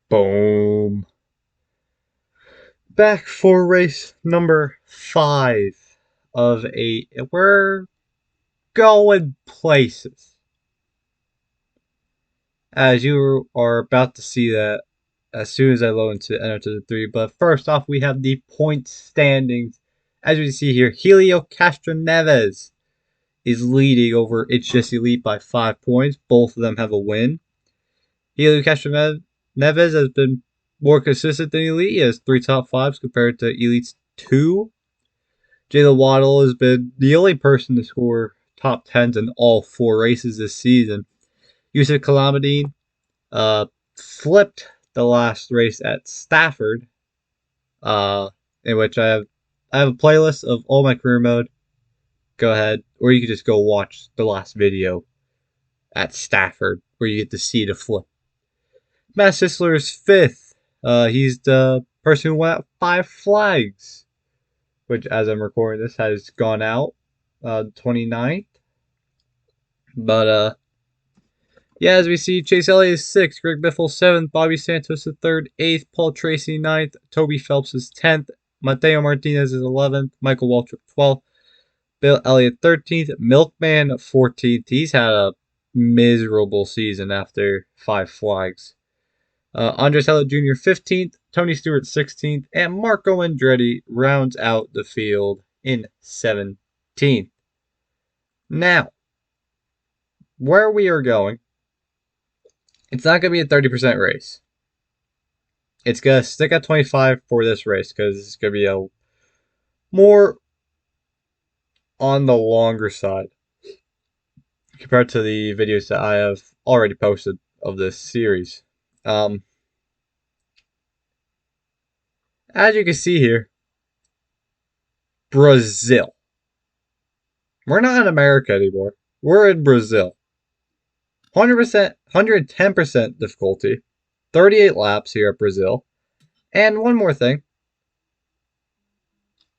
Boom. Back for race number 5 of 8. We're going places. As you are about to see that as soon as I load into enter the 3. But first off, we have the point standings. As we see here, Helio Castroneves is leading over It's Just Elite by 5 points. Both of them have a win. Helio Castroneves has been more consistent than Elite. He has 3 top 5s compared to Elite's 2. Jayla Waddle has been the only person to score top 10s in all 4 races this season. Yusuf Kalamidine flipped the last race at Stafford, in which I have a playlist of all my career mode. Go ahead, or you can just go watch the last video at Stafford where you get to see the flip. Matt Sisler is 5th. He's the person who went out 5 flags, which, as I'm recording this, has gone out 29th. But yeah, as we see, Chase Elliott is 6th, Greg Biffle 7th, Bobby Santos is 3rd, 8th, Paul Tracy 9th, Toby Phelps is 10th, Mateo Martinez is 11th, Michael Waltrip 12th, Bill Elliott 13th, Milkman 14th. He's had a miserable season after 5 flags. Andres Hellett Jr. 15th, Tony Stewart 16th, and Marco Andretti rounds out the field in 17th. Now, where we are going, it's not going to be a 30% race. It's going to stick at 25 for this race because it's going to be a more on the longer side compared to the videos that I have already posted of this series. As you can see here, Brazil. We're not in America anymore. We're in Brazil. 100%, 110% difficulty. 38 laps here at Brazil. And one more thing.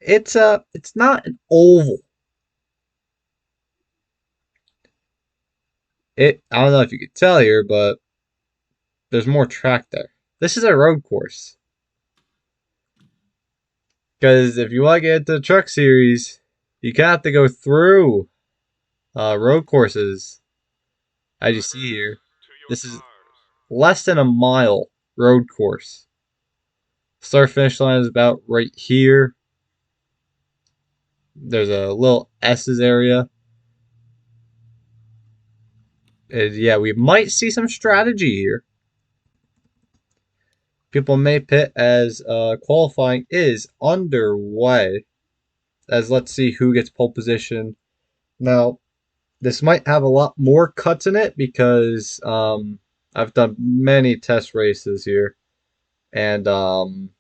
It's not an oval. I don't know if you can tell here, but there's more track there. This is a road course. Because if you want to get into the truck series, you kind of have to go through road courses. As you see here, this is less than a mile road course. Start finish line is about right here. There's a little S's area. And yeah, we might see some strategy here. People may pit as qualifying is underway. As let's see who gets pole position. Now, this might have a lot more cuts in it because I've done many test races here. And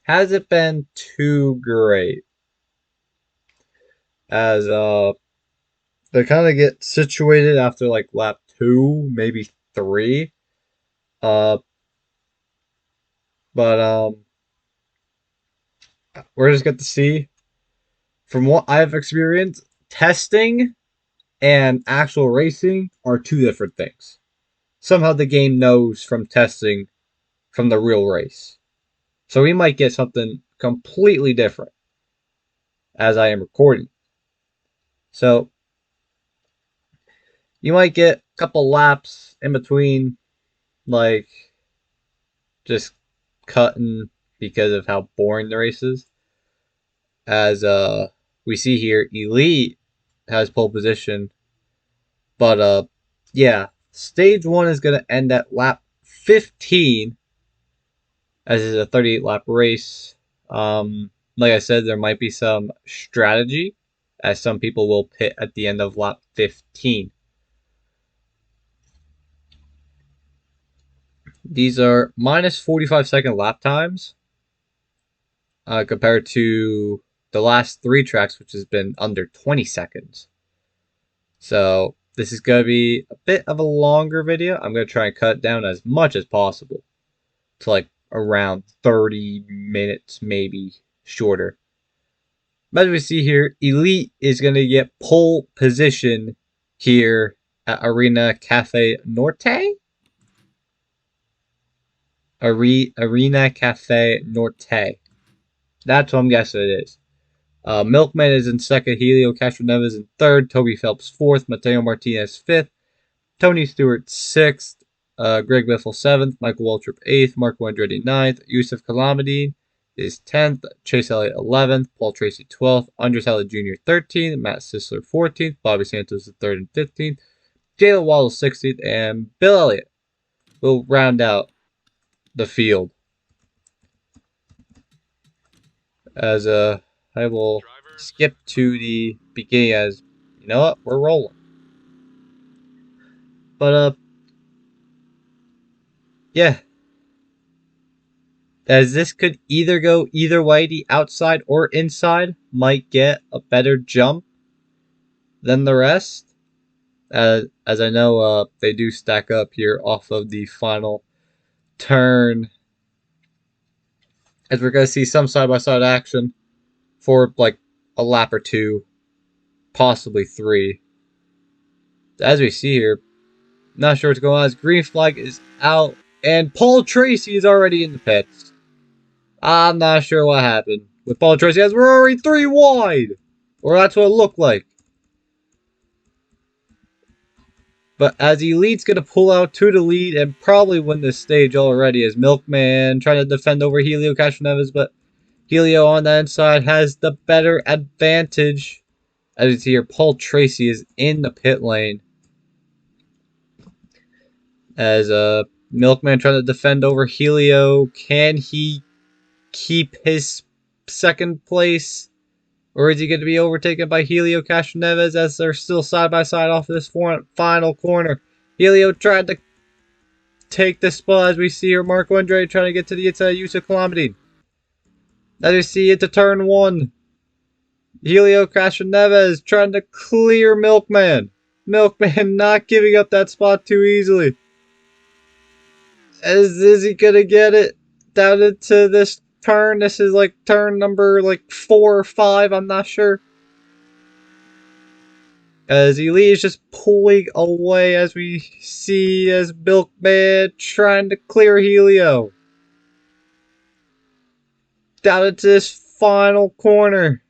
hasn't been too great. As they kind of get situated after like lap 2, maybe 3. But we're just going to see. From what I've experienced, testing and actual racing are 2 different things. Somehow the game knows from testing from the real race. So we might get something completely different as I am recording. So you might get a couple laps in between, like just cutting because of how boring the race is. As we see here, Elite has pole position. But yeah, stage 1 is going to end at lap 15, as it's a 38 lap race. Like I said, there might be some strategy, as some people will pit at the end of lap 15. These are minus 45-second lap times compared to the last 3 tracks, which has been under 20 seconds. So this is going to be a bit of a longer video. I'm going to try and cut it down as much as possible to like around 30 minutes, maybe shorter. As we see here, Elite is going to get pole position here at Arena Café Norte. Arena Café Norte. That's what I'm guessing it is. Milkman is in second. Helio Castroneves in third. Toby Phelps fourth. Mateo Martinez fifth. Tony Stewart sixth. Greg Biffle seventh. Michael Waltrip eighth. Marco Andretti ninth. Yusuf Kalamidine is 10th. Chase Elliott 11th. Paul Tracy 12th. Andres Howlett Jr. 13th. Matt Sisler 14th. Bobby Santos the 3rd and 15th. Jalen Waddle 16th. And Bill Elliott will round out the field. As I will skip to the beginning as, you know what, we're rolling. But yeah. As this could either go either way, the outside or inside might get a better jump than the rest. As I know, they do stack up here off of the final turn. As we're going to see some side-by-side action for like a lap or two, possibly three. As we see here, not sure what's going on. As green flag is out, and Paul Tracy is already in the pits. I'm not sure what happened with Paul Tracy, as we're already 3 wide. Or that's what it looked like. But as Elite's going to pull out to the lead and probably win this stage already, as Milkman trying to defend over Helio Castroneves, but Helio on the inside has the better advantage. As you see here, Paul Tracy is in the pit lane. As Milkman trying to defend over Helio. Can he keep his second place? Or is he going to be overtaken by Helio Castroneves as they're still side by side off this final corner? Helio tried to take the spot as we see here. Marco Andretti trying to get to the inside of Yusuf Kalamidine. As we see into turn 1. Helio Castroneves trying to clear Milkman. Milkman not giving up that spot too easily. Is he going to get it down into this turn? This is like turn number 4 or 5. I'm not sure. As Elite is just pulling away as we see as Milkman trying to clear Helio. Down into this final corner.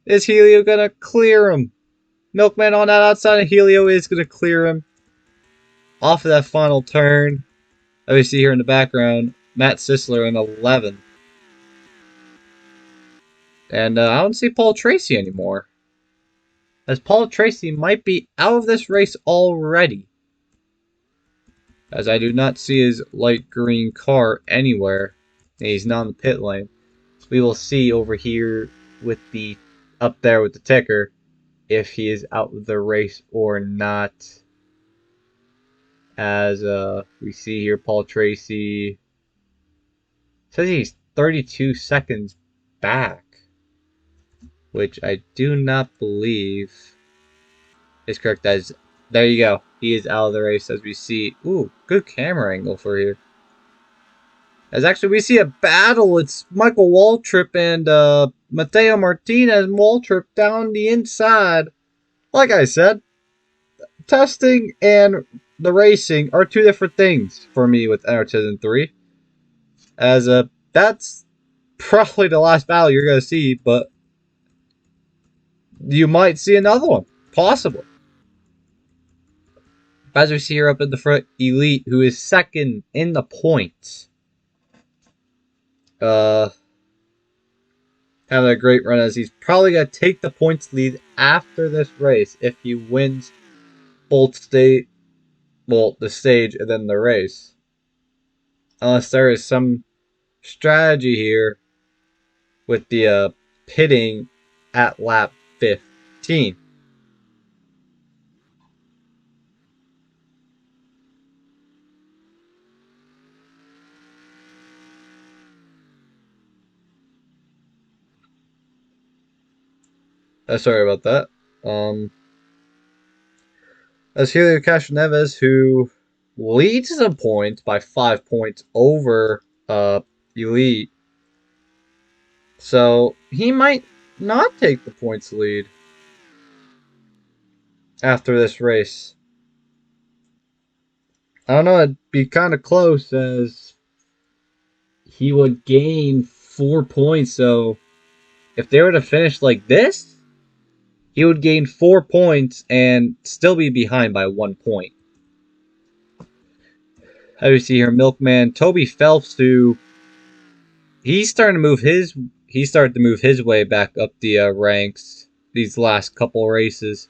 Is Helio going to clear him? Milkman on that outside, and Helio is going to clear him. Off of that final turn. As we see here in the background, Matt Sisler in 11th. And I don't see Paul Tracy anymore. As Paul Tracy might be out of this race already. As I do not see his light green car anywhere. And he's not in the pit lane. We will see over here with the up there with the ticker if he is out of the race or not. As we see here, Paul Tracy says he's 32 seconds back, which I do not believe is correct. As there you go, he is out of the race. As we see, ooh, good camera angle for here. As actually we see a battle. It's Michael Waltrip and Mateo Martinez. Waltrip down the inside. Like I said, testing and the racing are two different things for me with NR 3. As that's probably the last battle you're going to see, but you might see another one. Possibly. As we see here up in the front, Elite, who is second in the points. Having a great run as he's probably going to take the points lead after this race if he wins both the stage and then the race. Unless there is some strategy here with the pitting at lap 15. Sorry about that. As Helio Castroneves, who leads the points by 5 points over Elite. So he might not take the points lead after this race. I don't know, it'd be kind of close as he would gain 4 points. So if they were to finish like this, he would gain 4 points and still be behind by 1 point. How do you see here, Milkman Toby Phelps, who he's starting to move his he started to move his way back up the ranks these last couple races.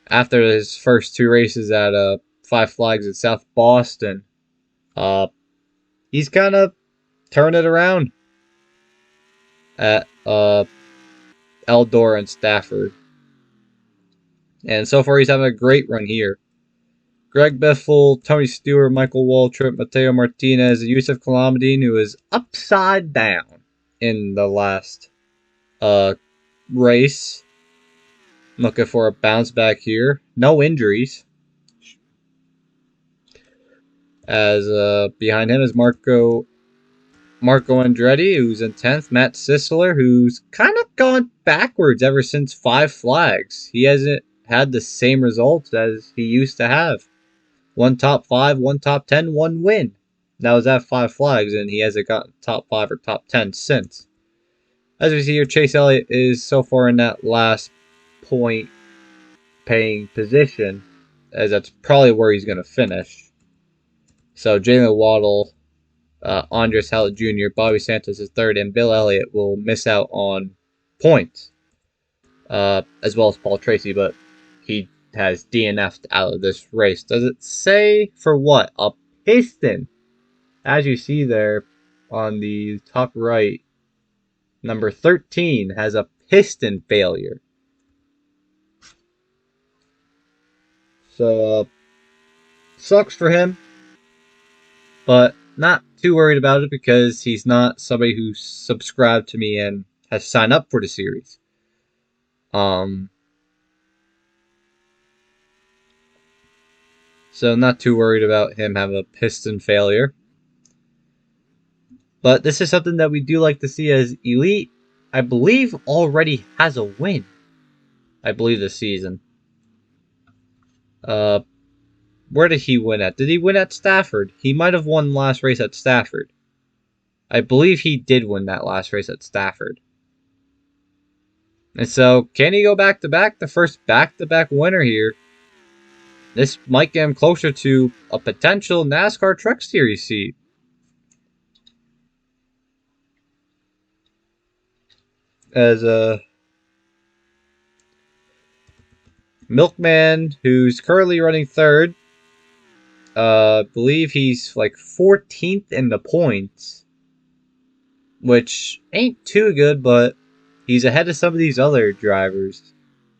After his first 2 races at Five Flags at South Boston, he's kind of turned it around at Eldora and Stafford. And so far, he's having a great run here. Greg Biffle, Tony Stewart, Michael Waltrip, Mateo Martinez, Yusuf Kalamadine, who is upside down in the last race. Looking for a bounce back here. No injuries. As behind him is Marco Andretti, who's in 10th. Matt Sisler, who's kind of gone backwards ever since Five Flags. He hasn't had the same results as he used to have. 1 top 5, 1 top 10, 1 win. That was at Five Flags, and he hasn't gotten top 5 or top 10 since. As we see here, Chase Elliott is so far in that last point paying position, as that's probably where he's going to finish. So Jalen Waddle, Andres Hallett Jr., Bobby Santos is 3rd, and Bill Elliott will miss out on points, as well as Paul Tracy, but he has DNF'd out of this race. Does it say for what? A piston. As you see there on the top right, number 13 has a piston failure. So, sucks for him, but not too worried about it because he's not somebody who's subscribed to me and has signed up for the series. So not too worried about him having a piston failure. But this is something that we do like to see, as Elite, I believe, already has a win. I believe this season. Where did he win at? Did he win at Stafford? He might have won last race at Stafford. I believe he did win that last race at Stafford. And so, can he go back-to-back? The first back-to-back winner here. This might get him closer to a potential NASCAR Truck Series seat. As Milkman, who's currently running 3rd, believe he's like 14th in the points, which ain't too good, but he's ahead of some of these other drivers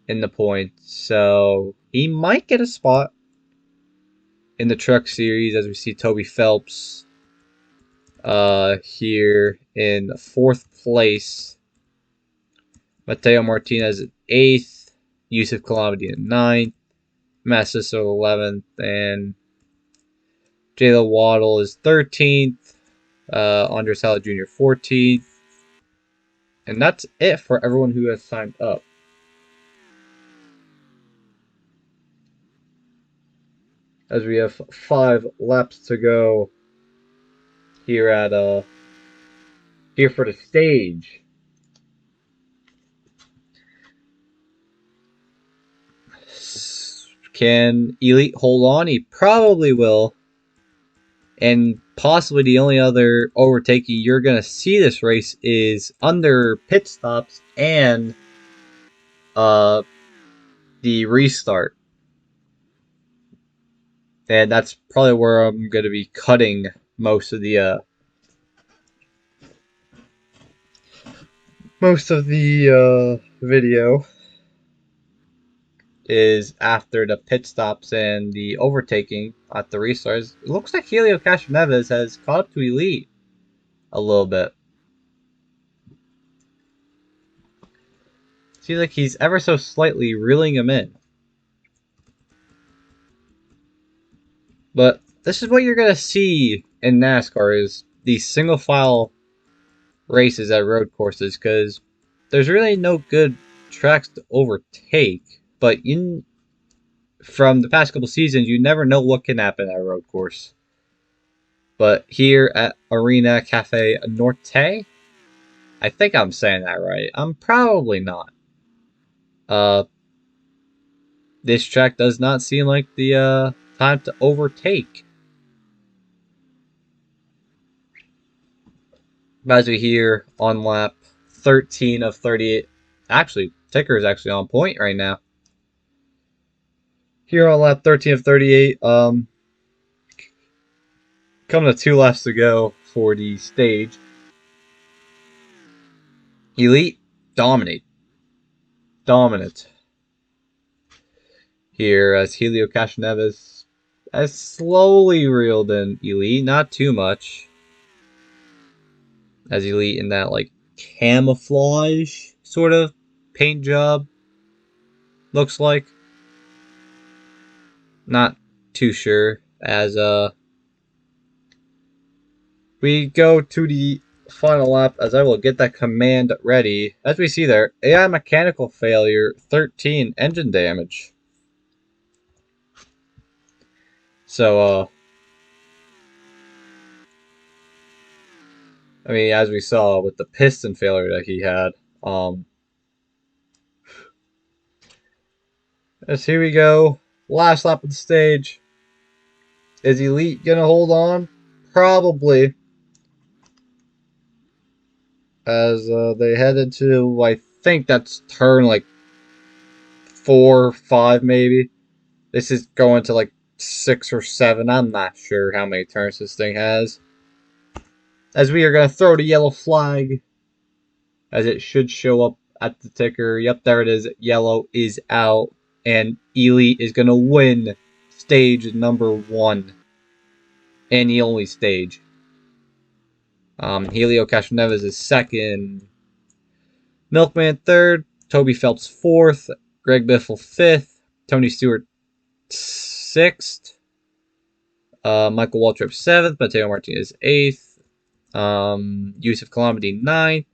in the points, so he might get a spot in the Truck Series, as we see Toby Phelps here in 4th place, Mateo Martinez at 8th, Yusuf Kalamadine at 9th, Matt Sisler 11th, and Jayla Waddle is 13th, Andres Hallett Jr. 14th, and that's it for everyone who has signed up. As we have 5 laps to go here at here for the stage. Can Elite hold on? He probably will. And possibly the only other overtaking you're going to see this race is under pit stops and the restart. And that's probably where I'm going to be cutting most of the video, is after the pit stops and the overtaking at the restarts. It looks like Helio Castroneves has caught up to Elite a little bit. Seems like he's ever so slightly reeling him in. But this is what you're going to see in NASCAR, is these single file races at road courses, because there's really no good tracks to overtake. But from the past couple seasons, you never know what can happen at a road course. But here at Arena Café Norte. I think I'm saying that right. I'm probably not. This track does not seem like the time to overtake. As we hear on lap 13 of 38. Actually, ticker is actually on point right now. Here on lap 13 of 38, coming to 2 laps to go for the stage. Elite dominate. Dominant. Here as Helio Castroneves has slowly reeled in Elite, not too much. As Elite in that like camouflage sort of paint job looks like. Not too sure as we go to the final lap as I will get that command ready. As we see there, AI mechanical failure, 13 engine damage. So I mean, as we saw with the piston failure that he had, as here we go, last lap of the stage. Is Elite gonna hold on? Probably. As they head into, I think that's turn like 4, 5 maybe. This is going to like 6 or 7. I'm not sure how many turns this thing has. As we are going to throw the yellow flag. As it should show up at the ticker. Yep, there it is. Yellow is out. And Elite is going to win stage number 1. And the only stage. Helio Castroneves is second. Milkman third. Toby Phelps fourth. Greg Biffle fifth. Tony Stewart sixth. Michael Waltrip seventh. Mateo Martinez eighth. Yusuf Calamity ninth.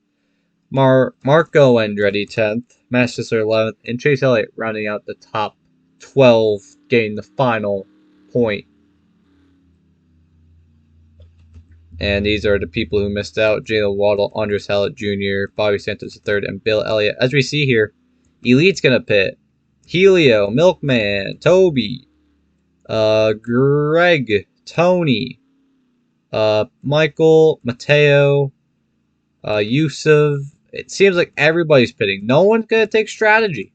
Marco Andretti 10th. Matt Sisler 11th. And Chase Elliott rounding out the top 12, getting the final point. And these are the people who missed out. Jalen Waddle, Andres Hallett Jr., Bobby Santos III, and Bill Elliott. As we see here, Elite's going to pit. Helio, Milkman, Toby, Greg, Tony, Michael, Mateo, Yusuf. It seems like everybody's pitting. No one's going to take strategy.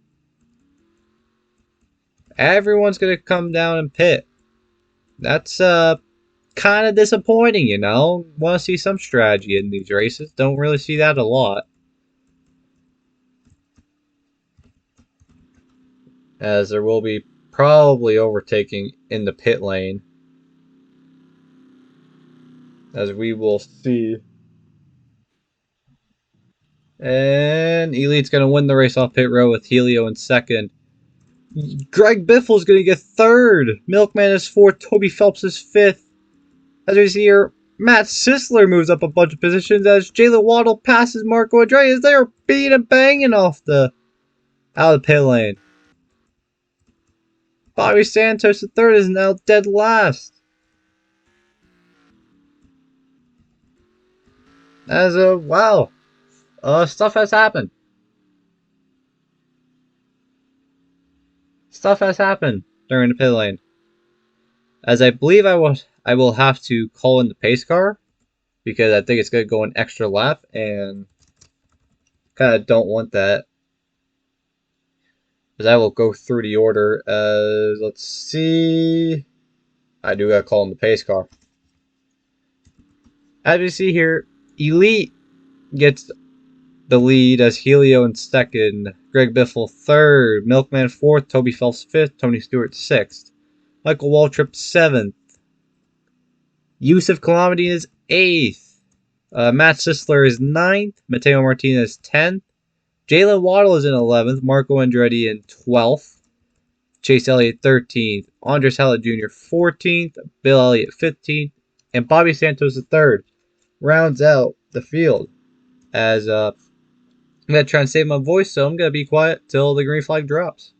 Everyone's going to come down and pit. That's kind of disappointing, you know. Want to see some strategy in these races. Don't really see that a lot. As there will be probably overtaking in the pit lane. As we will see. And Elite's going to win the race off pit row with Helio in second. Greg Biffle's going to get third. Milkman is fourth. Toby Phelps is fifth. As we see here, Matt Sisler moves up a bunch of positions as Jalen Waddle passes Marco Andretti as they are beating and banging off out of the pit lane. Bobby Santos the third is now dead last. As wow, stuff has happened. Stuff has happened during the pit lane. As I believe I will have to call in the pace car because I think it's going to go an extra lap and kind of don't want that. As I will go through the order as, let's see, I do got to call in the pace car. As we see here, Elite gets the lead as Helio in second, Greg Biffle third, Milkman fourth, Toby Phelps fifth, Tony Stewart sixth, Michael Waltrip seventh, Yusuf Calamity is eighth, Matt Sisler is ninth, Mateo Martinez 10th, Jalen Waddle is in 11th, Marco Andretti in 12th, Chase Elliott 13th, Andres Hallett Jr. 14th, Bill Elliott 15th, and Bobby Santos III rounds out the field. As I'm going to try and save my voice, so I'm going to be quiet till the green flag drops.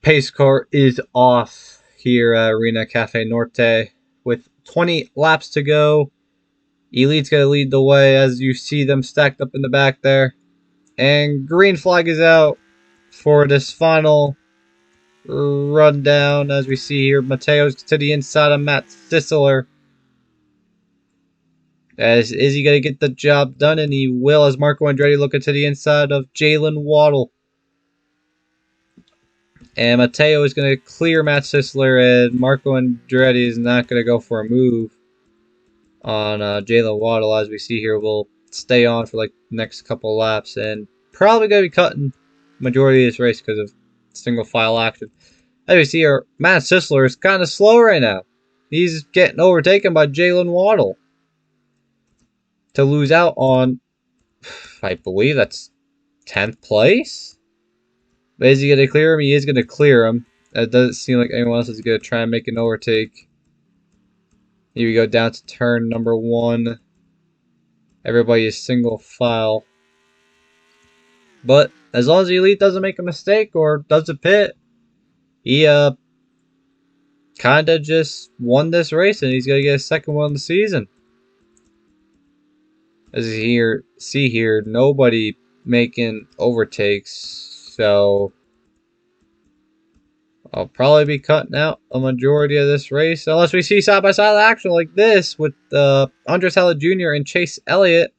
Pace car is off here at Arena Café Norte with 20 laps to go. Elite's going to lead the way as you see them stacked up in the back there. And green flag is out for this final rundown. As we see here, Mateo's to the inside of Matt Sisler. Is he going to get the job done? And he will, as Marco Andretti looking to the inside of Jalen Waddle. And Mateo is going to clear Matt Sisler, and Marco Andretti is not going to go for a move on Jalen Waddle. As we see here, will stay on for like the next couple laps and probably going to be cutting majority of this race because of single file action. As we see here, Matt Sisler is kind of slow right now. He's getting overtaken by Jalen Waddle to lose out on, I believe that's 10th place. But is he going to clear him? He is going to clear him. It doesn't seem like anyone else is going to try and make an overtake. Here we go down to turn number 1. Everybody is single file. But as long as the Elite doesn't make a mistake or doesn't pit, he kind of just won this race and he's going to get a second one of the season. As you see here, nobody making overtakes, so I'll probably be cutting out a majority of this race unless we see side-by-side action like this with Andres Hallett Jr. and Chase Elliott.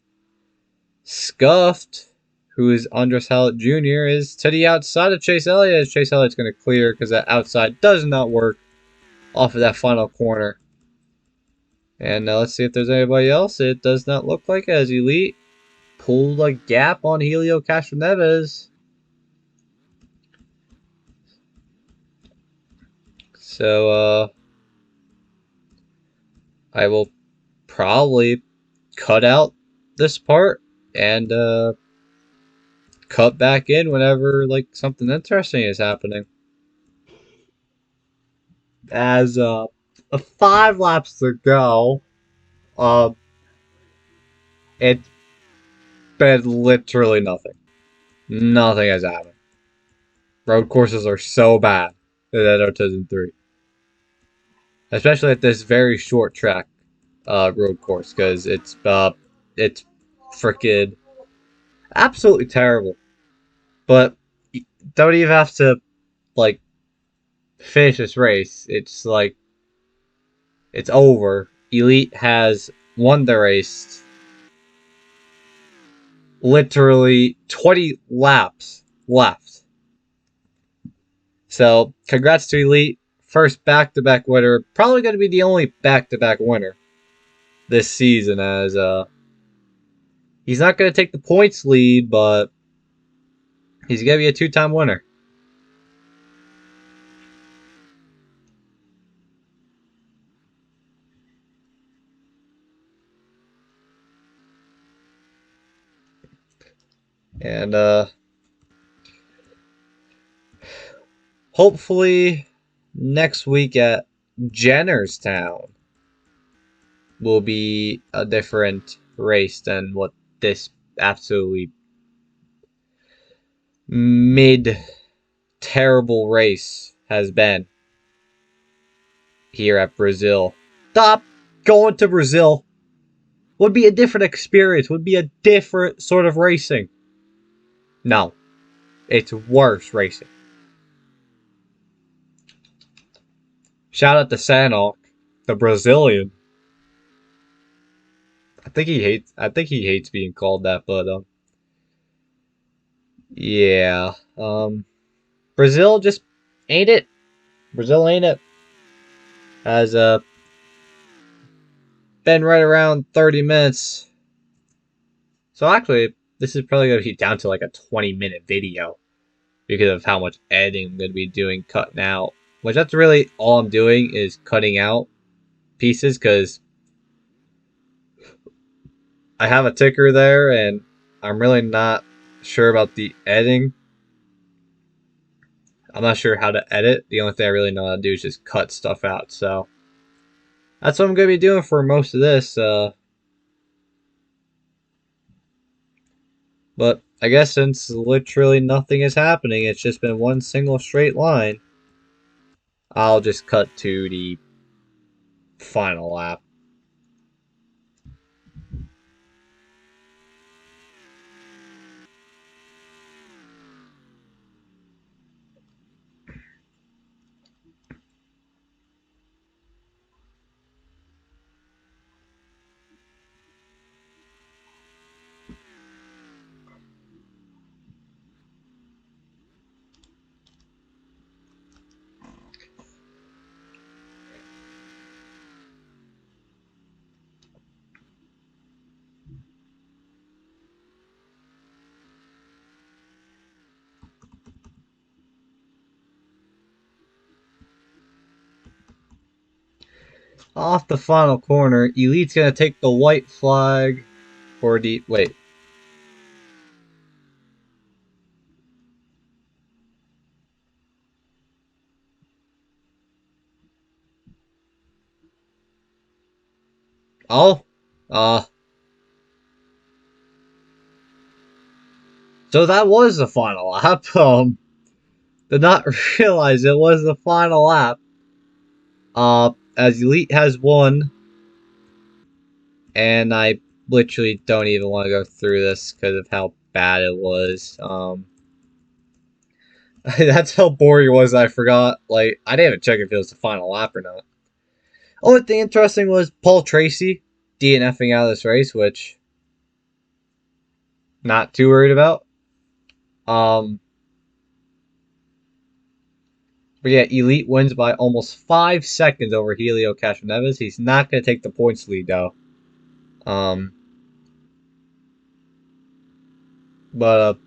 Scuffed, who is Andres Hallett Jr., is to the outside of Chase Elliott, as Chase Elliott's going to clear because that outside does not work off of that final corner. And let's see if there's anybody else. It does not look like it, as Elite pulled a gap on Helio Castroneves. So, I will probably cut out this part and cut back in whenever like something interesting is happening. As 5 laps to go, it's been literally nothing. Nothing has happened. Road courses are so bad in Norte 3. Especially at this very short track road course, because it's freaking absolutely terrible. But you don't even have to like finish this race. It's like it's over. Elite has won the race. Literally 20 laps left. So congrats to Elite. First back-to-back winner. Probably going to be the only back-to-back winner this season, as he's not going to take the points lead, but he's going to be a 2-time winner. And hopefully next week at Jennerstown will be a different race than what this absolutely terrible race has been here at Brazil. Stop going to Brazil. Would be a different experience. Would be a different sort of racing. No. It's worse racing. Shout out to Sanok, the Brazilian. I think he hates being called that, but yeah. Brazil just ain't it. Brazil ain't it. Has been right around 30 minutes. So actually, this is probably going to be down to like a 20-minute video because of how much editing I'm going to be doing, cutting out. Which that's really all I'm doing is cutting out pieces because I have a ticker there and I'm really not sure about the editing. I'm not sure how to edit. The only thing I really know how to do is just cut stuff out. So that's what I'm going to be doing for most of this. But I guess since literally nothing is happening, it's just been one single straight line, I'll just cut to the Final lap. Off the final corner, Elite's gonna take the white flag for the wait. Oh, uh, so that was the final lap. Did not realize it was the final lap. As Elite has won, and I literally don't even want to go through this because of how bad it was. That's how boring it was. I forgot. Like, I didn't even check if it was the final lap or not. Only thing interesting was Paul Tracy DNFing out of this race, which not too worried about. Um, but yeah, Elite wins by almost 5 seconds over Helio Castroneves. He's not going to take the points lead though. Um, but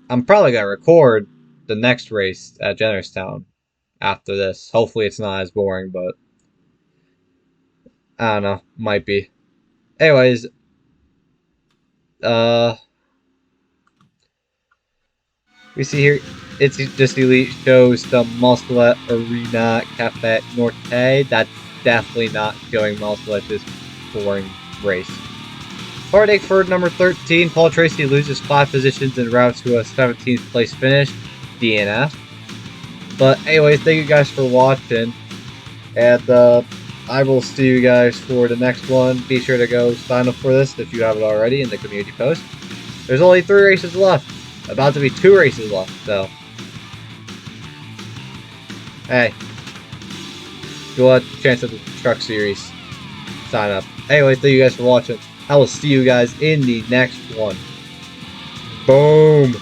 I'm probably going to record the next race at Jennerstown after this. Hopefully it's not as boring, but I don't know. Might be. Anyways, uh, we see here, it's just Elite shows the Muscle Arena Café Norte. That's definitely not showing muscle at this boring race. Heartache for number 13. Paul Tracy loses 5 positions en route to a 17th place finish. DNF. But anyways, thank you guys for watching. And I will see you guys for the next one. Be sure to go sign up for this if you haven't already in the community post. There's only 3 races left. About to be 2 races left, so. Hey. If you want a chance at the truck series, sign up. Anyway, thank you guys for watching. I will see you guys in the next one. Boom!